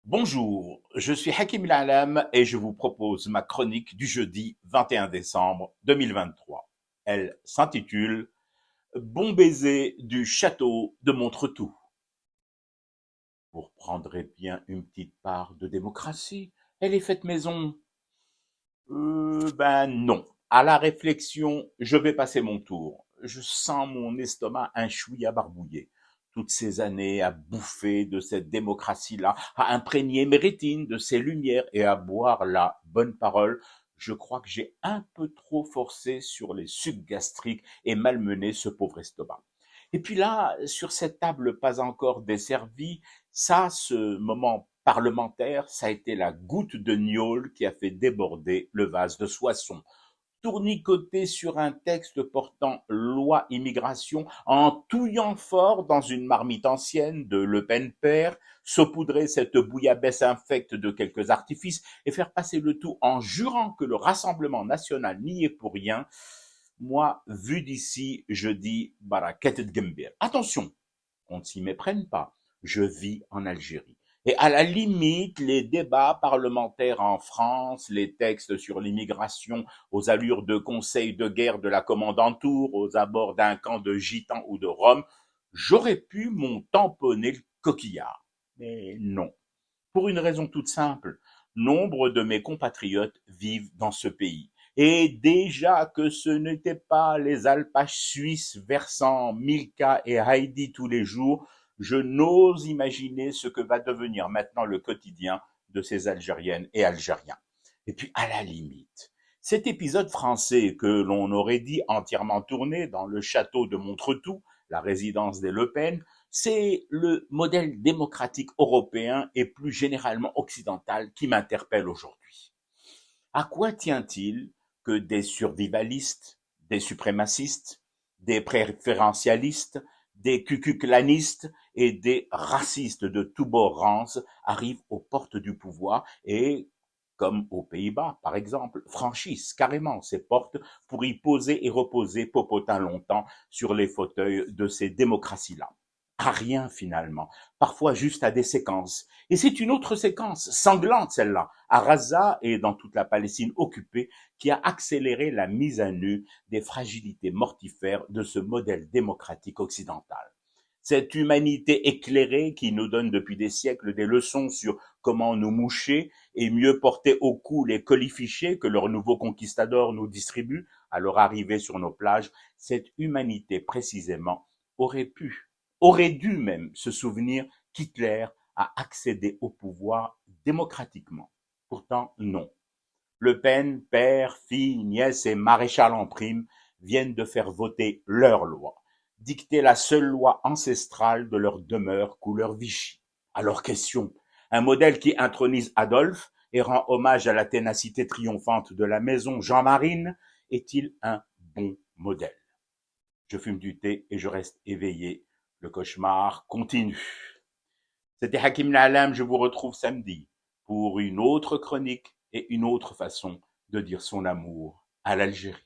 Bonjour, je suis Hakim Al-Alam et je vous propose ma chronique du jeudi 21 décembre 2023. Elle s'intitule Bon baiser du château de Montretout. Vous reprendrez bien une petite part de démocratie. Elle est faite maison. Ben non. À la réflexion, je vais passer mon tour. Je sens mon estomac un chouïa barbouillé. Toutes ces années à bouffer de cette démocratie-là, à imprégner mes rétines de ses lumières et à boire la bonne parole, je crois que j'ai un peu trop forcé sur les sucs gastriques et malmené ce pauvre estomac. Et puis là, sur cette table pas encore desservie, ça, ce moment parlementaire, ça a été la goutte de gnôle qui a fait déborder le vase de Soissons. Tournicoté sur un texte portant loi immigration, en touillant fort dans une marmite ancienne de Le Pen père, saupoudrer cette bouillabaisse infecte de quelques artifices et faire passer le tout en jurant que le Rassemblement national n'y est pour rien. Moi, vu d'ici, je dis Barakat Gembir. Attention, qu'on ne s'y méprenne pas. Je vis en Algérie. Et à la limite, les débats parlementaires en France, les textes sur l'immigration aux allures de conseil de guerre de la commandanture, aux abords d'un camp de gitans ou de Roms, j'aurais pu m'en tamponner le coquillard. Mais non. Pour une raison toute simple, nombre de mes compatriotes vivent dans ce pays. Et déjà que ce n'étaient pas les alpages suisses versant Milka et Heidi tous les jours, je n'ose imaginer ce que va devenir maintenant le quotidien de ces Algériennes et Algériens. Et puis, à la limite, cet épisode français que l'on aurait dit entièrement tourné dans le château de Montretout, la résidence des Le Pen, c'est le modèle démocratique européen et plus généralement occidental qui m'interpelle aujourd'hui. À quoi tient-il que des survivalistes, des suprémacistes, des préférentialistes, des cucuclanistes et des racistes de tous bords rances arrivent aux portes du pouvoir et, comme aux Pays-Bas par exemple, franchissent carrément ces portes pour y poser et reposer popotin longtemps sur les fauteuils de ces démocraties-là? À rien finalement, parfois juste à des séquences. Et c'est une autre séquence, sanglante celle-là, à Gaza et dans toute la Palestine occupée, qui a accéléré la mise à nu des fragilités mortifères de ce modèle démocratique occidental. Cette humanité éclairée qui nous donne depuis des siècles des leçons sur comment nous moucher et mieux porter au cou les colifichets que leurs nouveaux conquistadors nous distribuent à leur arrivée sur nos plages, cette humanité précisément aurait dû même se souvenir qu'Hitler a accédé au pouvoir démocratiquement. Pourtant, non. Le Pen, père, fille, nièce et maréchal en prime viennent de faire voter leur loi, dicter la seule loi ancestrale de leur demeure couleur Vichy. Alors question, un modèle qui intronise Adolphe et rend hommage à la ténacité triomphante de la maison Jean-Marine est-il un bon modèle? Je fume du thé et je reste éveillé. Le cauchemar continue. C'était Hakim Nalam, je vous retrouve samedi pour une autre chronique et une autre façon de dire son amour à l'Algérie.